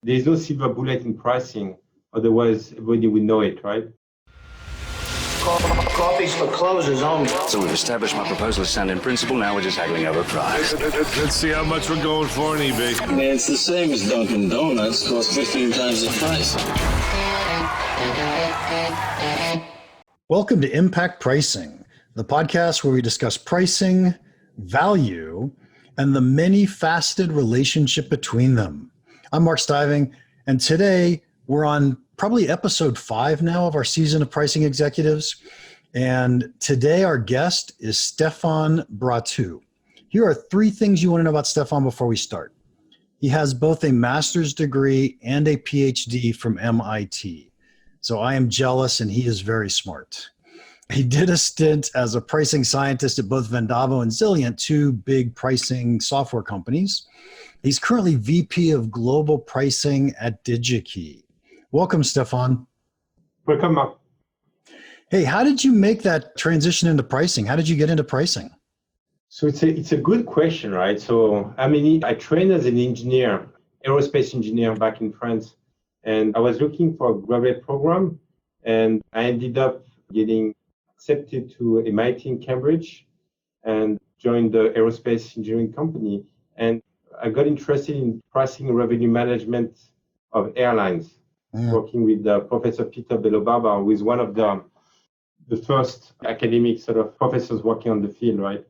there's no silver bullet in pricing. Otherwise, everybody would know it, right? Coffee's for closers only. So we've established my proposal is sound in principle. Now we're just haggling over price. Let's see how much we're going for on eBay. Man, it's the same as Dunkin' Donuts. Costs 15 times the price. Welcome to Impact Pricing, the podcast where we discuss pricing, value, and the many-faceted relationship between them. I'm Mark Stiving, and today we're on probably episode 5 now of our season of Pricing Executives. And today our guest is Stephane Bratu. Here are 3 things you want to know about Stephane before we start. He has both a master's degree and a PhD from MIT. So I am jealous, and he is very smart. He did a stint as a pricing scientist at both Vendavo and Zilliant, 2 big pricing software companies. He's currently VP of Global Pricing at DigiKey. Welcome, Stephane. Welcome, Mark. Hey, how did you make that transition into pricing? How did you get into pricing? So it's a good question, right? So, I trained as an engineer, aerospace engineer back in France, and I was looking for a graduate program, and I ended up getting accepted to MIT in Cambridge and joined the aerospace engineering company. And I got interested in pricing and revenue management of airlines. Working with Professor Peter Bello-Barba, who is one of the first academic sort of professors working on the field, right?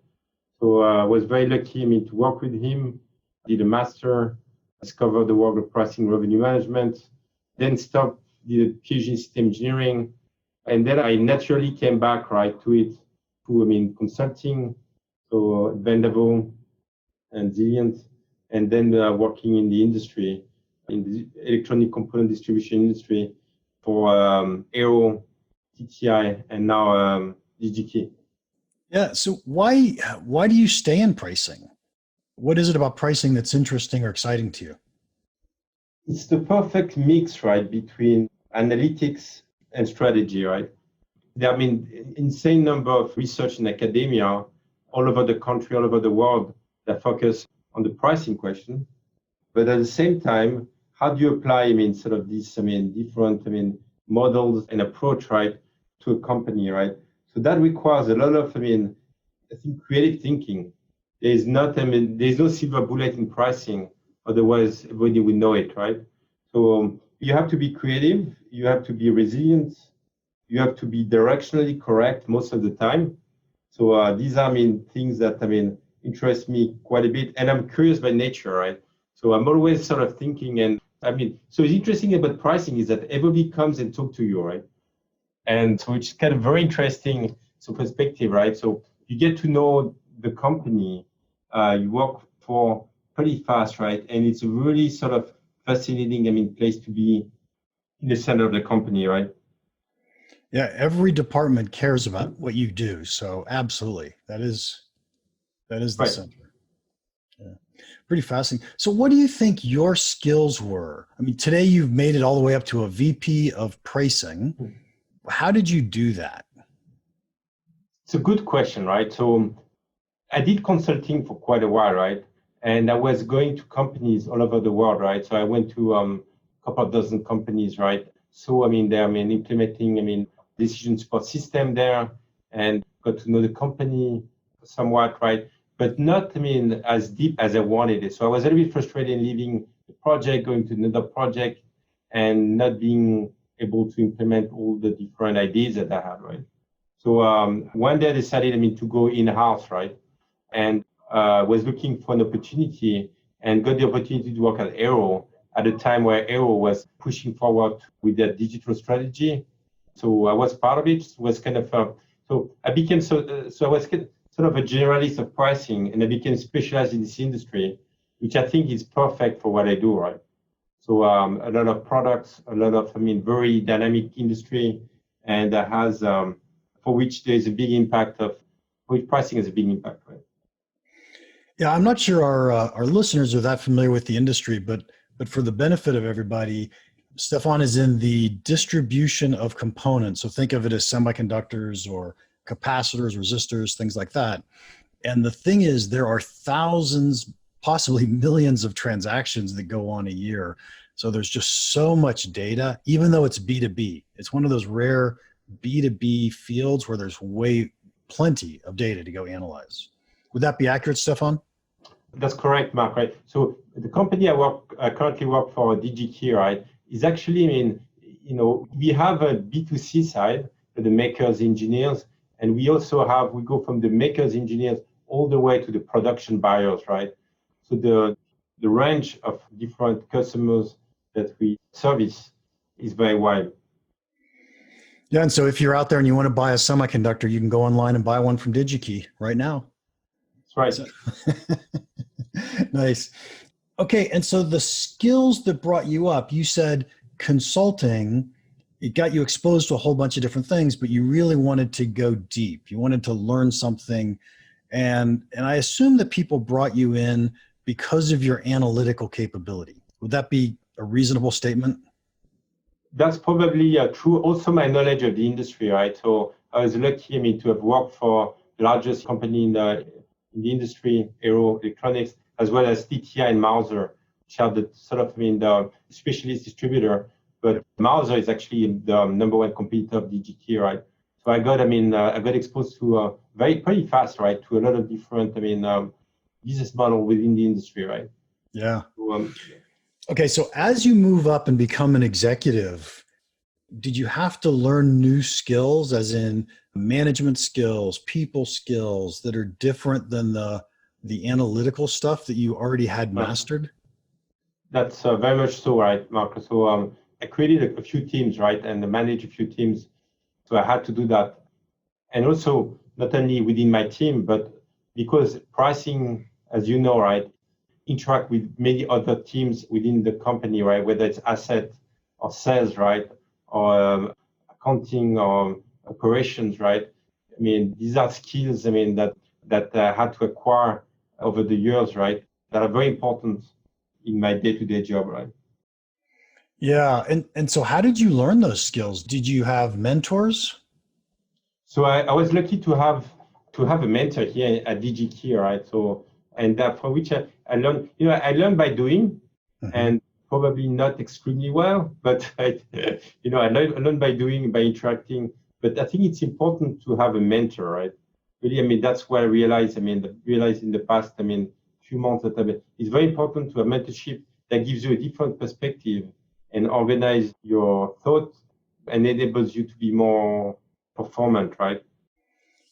So I was very lucky to work with him, did a master, discovered the world of pricing and revenue management, then stopped, did a PhD in system engineering, and then I naturally came back, right, to it, to consulting, so Vendavo and Zilliant, and then working in the industry, in the electronic component distribution industry for Aero, TTI, and now DigiKey. Yeah, so why do you stay in pricing? What is it about pricing that's interesting or exciting to you? It's the perfect mix, right, between analytics and strategy, right? There are insane number of research in academia all over the country, all over the world that focus on the pricing question. But at the same time, how do you apply, these different, models and approach, right, to a company, right? So that requires a lot of, I think, creative thinking. There's no silver bullet in pricing. Otherwise, everybody would know it, right? So you have to be creative. You have to be resilient. You have to be directionally correct most of the time. So these are, things that, interest me quite a bit. And I'm curious by nature, right? So I'm always sort of thinking, and so it's interesting about pricing is that everybody comes and talk to you, right? And so it's kind of very interesting perspective, right? So you get to know the company you work for pretty fast, right? And it's a really sort of fascinating, place to be in the center of the company, right? Yeah, every department cares about what you do. So absolutely, that is the right. center. Yeah, pretty fascinating. So what do you think your skills were? Today you've made it all the way up to a VP of pricing. How did you do that? It's a good question, right? So I did consulting for quite a while, right? And I was going to companies all over the world, right? So I went to a couple of dozen companies, right? So they're implementing decision support system there, and got to know the company somewhat, right? But not as deep as I wanted it. So I was a little bit frustrated in leaving the project, going to another project, and not being able to implement all the different ideas that I had, right? So one day I decided to go in-house, right? And was looking for an opportunity and got the opportunity to work at Aero at a time where Aero was pushing forward with their digital strategy. So I was part of it. Was kind of so I became so I was sort of a generalist of pricing, and I became specialized in this industry, which I think is perfect for what I do, right? So a lot of products, a lot of very dynamic industry, and that has for which there is a big impact of which pricing has a big impact, right? Yeah, I'm not sure our listeners are that familiar with the industry, but for the benefit of everybody, Stephane is in the distribution of components. So think of it as semiconductors or capacitors, resistors, things like that. And the thing is, there are thousands, possibly millions of transactions that go on a year. So there's just so much data, even though it's B2B. It's one of those rare B2B fields where there's plenty of data to go analyze. Would that be accurate, Stephane? That's correct, Mark, right? So the company I currently work for, DigiKey, right, is actually, we have a B2C side for the makers, engineers, and we go from the makers, engineers, all the way to the production buyers, right? So the range of different customers that we service is very wide. Yeah, and so if you're out there and you want to buy a semiconductor, you can go online and buy one from DigiKey right now. That's right. So, nice. Okay, and so the skills that brought you up, you said consulting, it got you exposed to a whole bunch of different things, but you really wanted to go deep. You wanted to learn something. And I assume that people brought you in because of your analytical capability. Would that be a reasonable statement? That's probably true. Also, my knowledge of the industry, right? So I was lucky, to have worked for the largest company in the industry, Aero Electronics, as well as TTI and Mauser, which are the sort of, the specialist distributor. But Mauser is actually the number one competitor of DigiKey, right? So I got exposed to pretty fast, right, to a lot of different, business model within the industry, right? Yeah. So, okay, so as you move up and become an executive, did you have to learn new skills, as in management skills, people skills that are different than the analytical stuff that you already had mastered? That's very much so, right, Mark? So I created a few teams, right, and managed a few teams. So I had to do that. And also, not only within my team, but because pricing, as you know, right, interact with many other teams within the company, right, whether it's asset or sales, right, or accounting or operations, right? These are skills, that I had to acquire over the years, right, that are very important in my day-to-day job, right? Yeah, and so how did you learn those skills? Did you have mentors? So I was lucky to have a mentor here at DigiKey, right? So and from which I learned, I learned by doing, and probably not extremely well, but I learned by doing, by interacting. But I think it's important to have a mentor, right? Really, that's what I realized. In the past, few months that it's very important to have mentorship that gives you a different perspective and organize your thought and enables you to be more performant, right?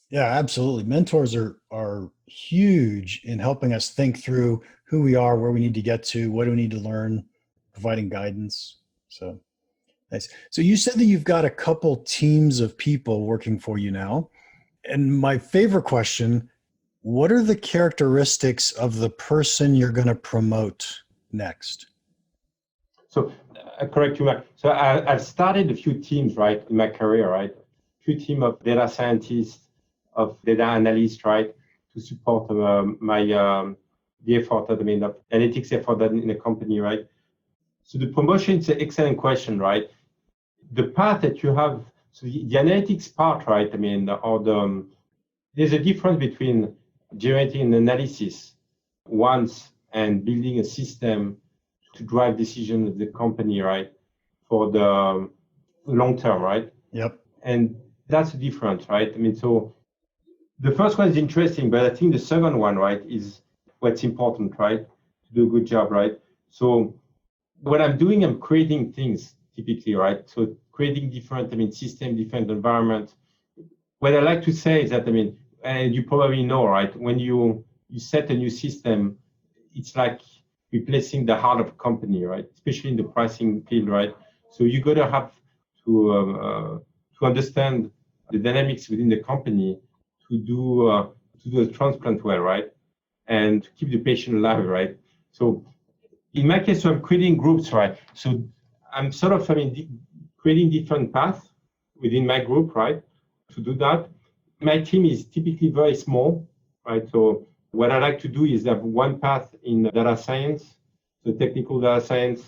Yeah, absolutely. Mentors are huge in helping us think through who we are, where we need to get to, what do we need to learn, providing guidance. So nice. So you said that you've got a couple teams of people working for you now. And my favorite question, what are the characteristics of the person you're going to promote next? So correct you, Mark. So I've started a few teams, right, in my career, right? A few teams of data scientists, of data analysts, right, to support the effort, of analytics effort in the company, right? So the promotion is an excellent question, right? The path that you have, so the analytics part, right? There's a difference between generating an analysis once and building a system to drive decisions of the company, right, for the long term, right? Yep. And that's the difference, right? So the first one is interesting, but I think the second one, right, is what's important, right, to do a good job, right? So what I'm doing, I'm creating things typically, right? So creating different, system, different environment. What I like to say is that, and you probably know, right, when you set a new system, it's like replacing the heart of a company, right? Especially in the pricing field, right? So you gotta have to understand the dynamics within the company to do a transplant well, right? And to keep the patient alive, right? So in my case, so I'm creating groups, right? So I'm sort of creating different paths within my group, right? To do that. My team is typically very small, right? So what I like to do is have one path in data science, so technical data science,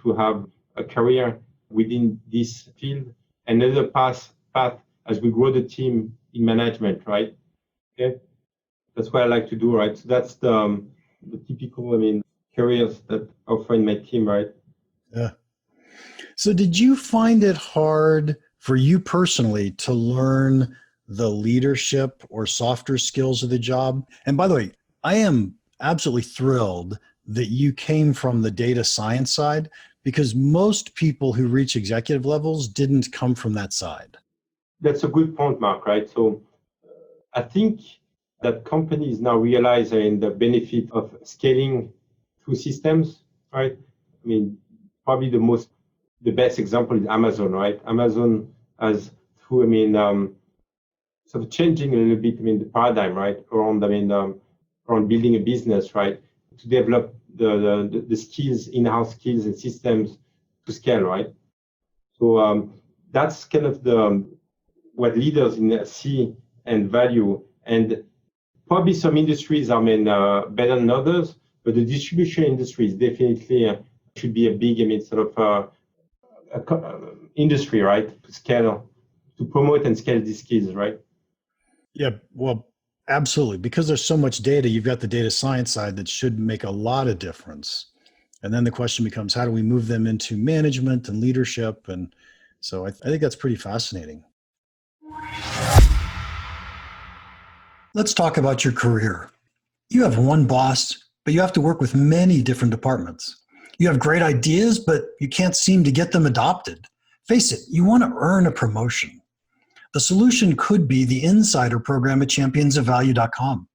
to have a career within this field. Another path as we grow the team in management, right? Okay, that's what I like to do, right? So that's the typical, careers that I offer in my team, right? Yeah. So did you find it hard for you personally to learn the leadership or softer skills of the job? And by the way, I am absolutely thrilled that you came from the data science side, because most people who reach executive levels didn't come from that side. That's a good point, Mark, right? So I think that companies now realize the benefit of scaling through systems, right? I mean, probably the best example is Amazon, right? Amazon has through, sort of changing a little bit, the paradigm, right, around, around building a business, right, to develop the skills, in-house skills and systems to scale, right? So that's kind of what leaders see and value. And probably some industries are better than others, but the distribution industry is definitely should be a big, industry, right, to scale, to promote and scale these skills, right? Yeah, well, absolutely. Because there's so much data, you've got the data science side that should make a lot of difference. And then the question becomes, how do we move them into management and leadership? And so I think that's pretty fascinating. Let's talk about your career. You have one boss, but you have to work with many different departments. You have great ideas, but you can't seem to get them adopted. Face it, you want to earn a promotion. The solution could be the Insider program at championsofvalue.com.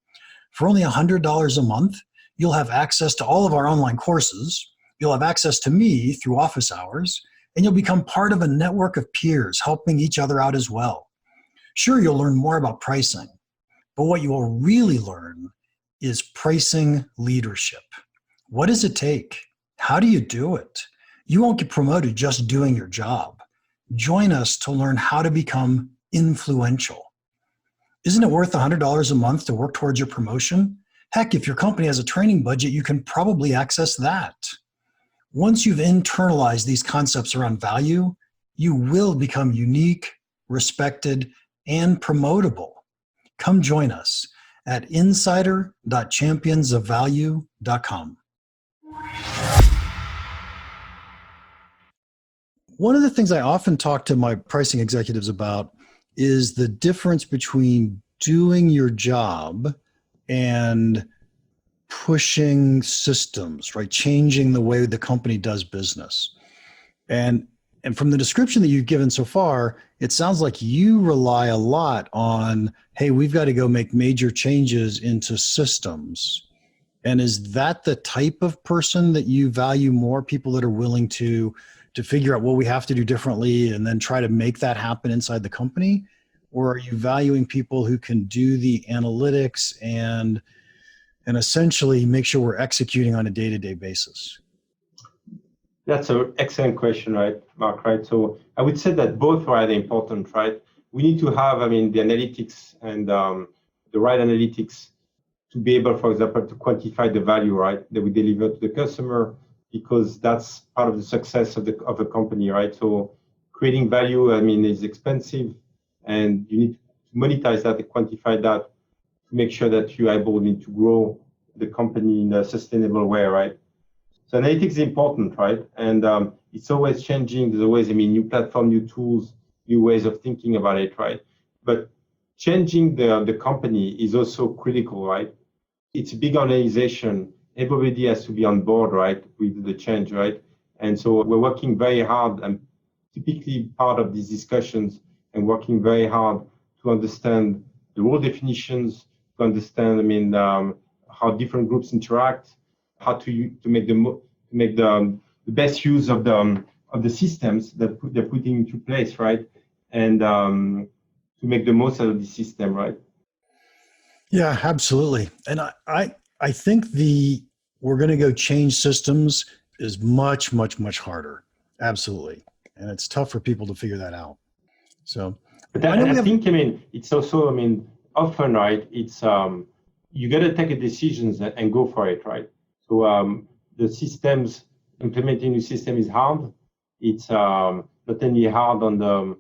For only $100 a month, you'll have access to all of our online courses, you'll have access to me through office hours, and you'll become part of a network of peers helping each other out as well. Sure, you'll learn more about pricing, but what you will really learn is pricing leadership. What does it take? How do you do it? You won't get promoted just doing your job. Join us to learn how to become influential. Isn't it worth $100 a month to work towards your promotion? Heck, if your company has a training budget, you can probably access that. Once you've internalized these concepts around value, you will become unique, respected, and promotable. Come join us at insider.championsofvalue.com. One of the things I often talk to my pricing executives about is the difference between doing your job and pushing systems, right? Changing the way the company does business. And from the description that you've given so far, it sounds like you rely a lot on, hey, we've got to go make major changes into systems. And is that the type of person that you value more, people that are willing to figure out what we have to do differently and then try to make that happen inside the company? Or are you valuing people who can do the analytics and essentially make sure we're executing on a day-to-day basis? That's an excellent question, right, Mark, right? So I would say that both are important, right? We need to have, the analytics and the right analytics to be able, for example, to quantify the value, right, that we deliver to the customer, because that's part of the success of a company, right? So creating value, is expensive, and you need to monetize that and quantify that to make sure that you're able to grow the company in a sustainable way, right? So analytics is important, right? And it's always changing. There's always, new platform, new tools, new ways of thinking about it, right? But changing the company is also critical, right? It's a big organization. Everybody has to be on board, right, with the change, right? And so we're working very hard, and typically part of these discussions, and working very hard to understand the role definitions, to understand, how different groups interact, how to make the best use of the systems that they're putting into place, right? And to make the most out of the system, right? Yeah, absolutely. And I think we're going to go change systems is much, much, much harder. Absolutely. And it's tough for people to figure that out. So, but I think, it's also, often, right, it's, you got to take a decision and go for it, right? So the systems, implementing new system is hard. It's not only hard on the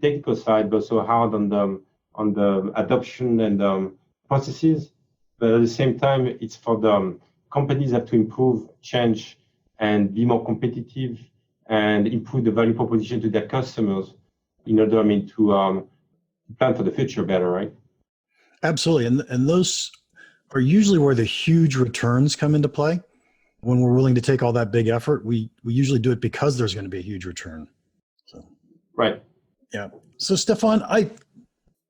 technical side, but also hard on the adoption and processes. But at the same time, it's for the companies have to improve, change, and be more competitive and improve the value proposition to their customers in order, to plan for the future better, right? Absolutely. And those are usually where the huge returns come into play. When we're willing to take all that big effort, we usually do it because there's going to be a huge return. So, right. Yeah. So Stephane,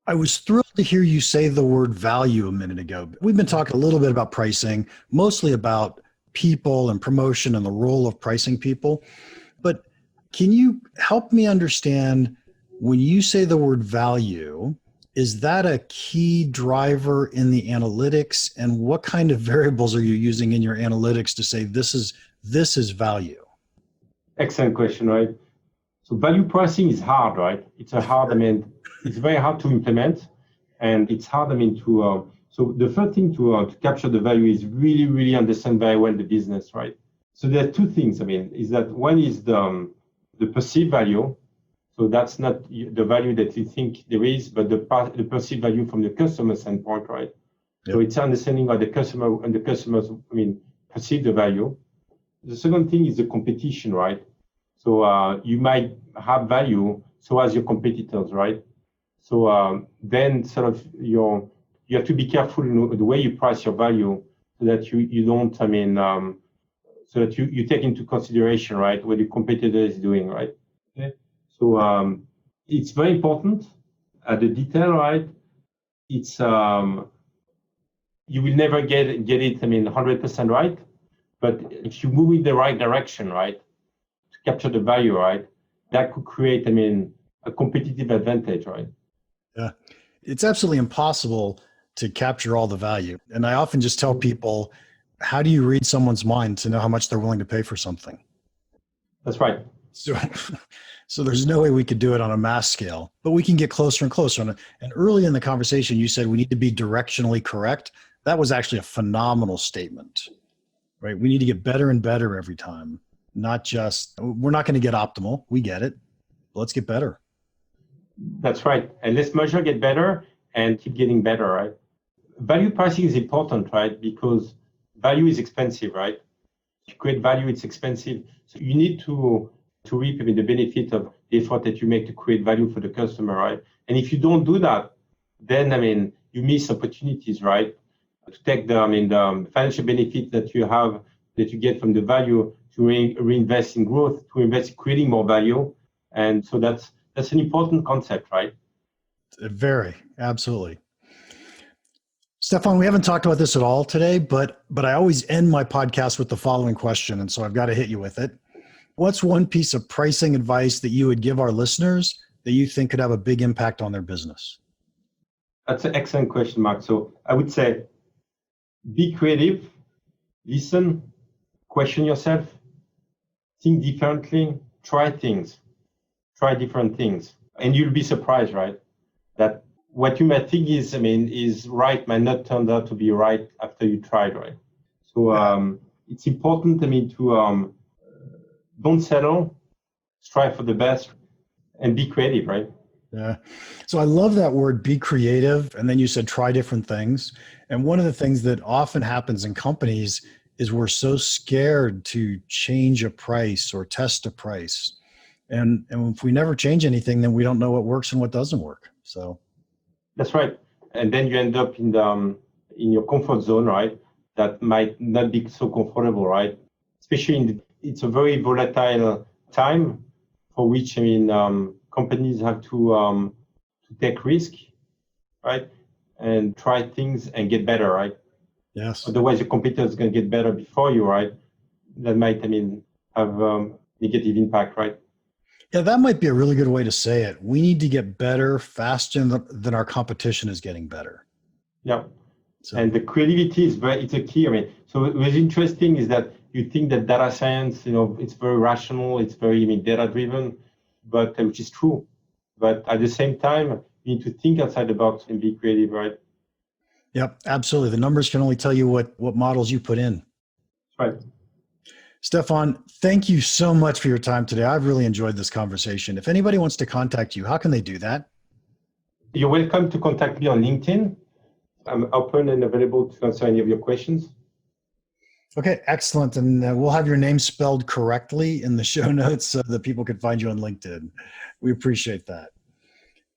I was thrilled to hear you say the word value a minute ago. We've been talking a little bit about pricing, mostly about people and promotion and the role of pricing people. But can you help me understand, when you say the word value, is that a key driver in the analytics? And what kind of variables are you using in your analytics to say this is value? Excellent question, right? So value pricing is hard, right? It's very hard to implement, and it's hard, so the first thing to capture the value is really, really understand very well the business, right? So there are two things, is that one is the perceived value. So that's not the value that you think there is, but the perceived value from the customer standpoint, right? Yep. So it's understanding what the customer and the customers, perceive the value. The second thing is the competition, right? So you might have value, so as your competitors, right? So then sort of you have to be careful the way you price your value, so that you don't, so that you take into consideration, right, what your competitor is doing, right? Okay. So it's very important at the detail, right? It's you will never get it, 100% right, but if you move in the right direction, right, to capture the value, right, that could create, a competitive advantage, right? Yeah, it's absolutely impossible to capture all the value. And I often just tell people, how do you read someone's mind to know how much they're willing to pay for something? That's right. So there's no way we could do it on a mass scale, but we can get closer and closer. And early in the conversation, you said we need to be directionally correct. That was actually a phenomenal statement, right? We need to get better and better every time, not just, we're not going to get optimal. We get it. Let's get better. That's right. And let's measure, get better, and keep getting better, right? Value pricing is important, right? Because value is expensive, right? To create value, it's expensive. So you need to reap the benefit of the effort that you make to create value for the customer, right? And if you don't do that, then, you miss opportunities, right? To take the financial benefit that you get from the value to reinvest in growth, to invest in creating more value. And so that's an important concept, right? Very, absolutely. Stephane, we haven't talked about this at all today, but I always end my podcast with the following question, and so I've got to hit you with it. What's one piece of pricing advice that you would give our listeners that you think could have a big impact on their business? That's an excellent question, Mark. So I would say, be creative, listen, question yourself, think differently, try different things. And you'll be surprised, right? That what you might think is right might not turn out to be right after you tried, right? So it's important, to don't settle, strive for the best, and be creative, right? Yeah. So I love that word, be creative. And then you said, try different things. And one of the things that often happens in companies is we're so scared to change a price or test a price. And if we never change anything, then we don't know what works and what doesn't work. So that's right. And then you end up in your comfort zone, right? That might not be so comfortable, right? Especially it's a very volatile time for which, companies have to take risk, right? And try things and get better, right? Yes. Otherwise, your competitor is going to get better before you, right? That might, have negative impact, right? Yeah, that might be a really good way to say it. We need to get better faster than our competition is getting better. Yeah. So. And the creativity it's a key. So what's interesting is that you think that data science, it's very rational, it's very data driven, but which is true. But at the same time, you need to think outside the box and be creative, right? Yep, absolutely. The numbers can only tell you what models you put in. Right. Stephane, thank you so much for your time today. I've really enjoyed this conversation. If anybody wants to contact you, how can they do that? You're welcome to contact me on LinkedIn. I'm open and available to answer any of your questions. Okay, excellent. And we'll have your name spelled correctly in the show notes so that people can find you on LinkedIn. We appreciate that.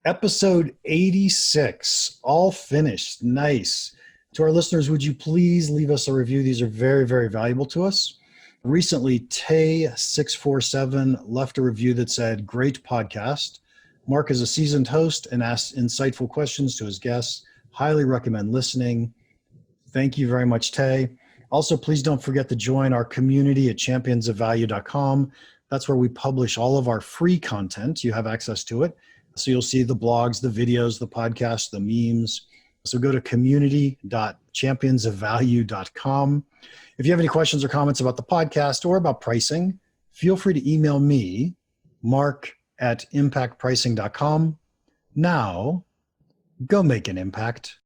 Episode 86, all finished. Nice. To our listeners, would you please leave us a review? These are very, very valuable to us. Recently, Tay647 left a review that said, great podcast. Mark is a seasoned host and asks insightful questions to his guests. Highly recommend listening. Thank you very much, Tay. Also, please don't forget to join our community at championsofvalue.com. That's where we publish all of our free content. You have access to it. So you'll see the blogs, the videos, the podcasts, the memes. So go to community.championsofvalue.com. If you have any questions or comments about the podcast or about pricing, feel free to email me, mark@impactpricing.com. Now, go make an impact.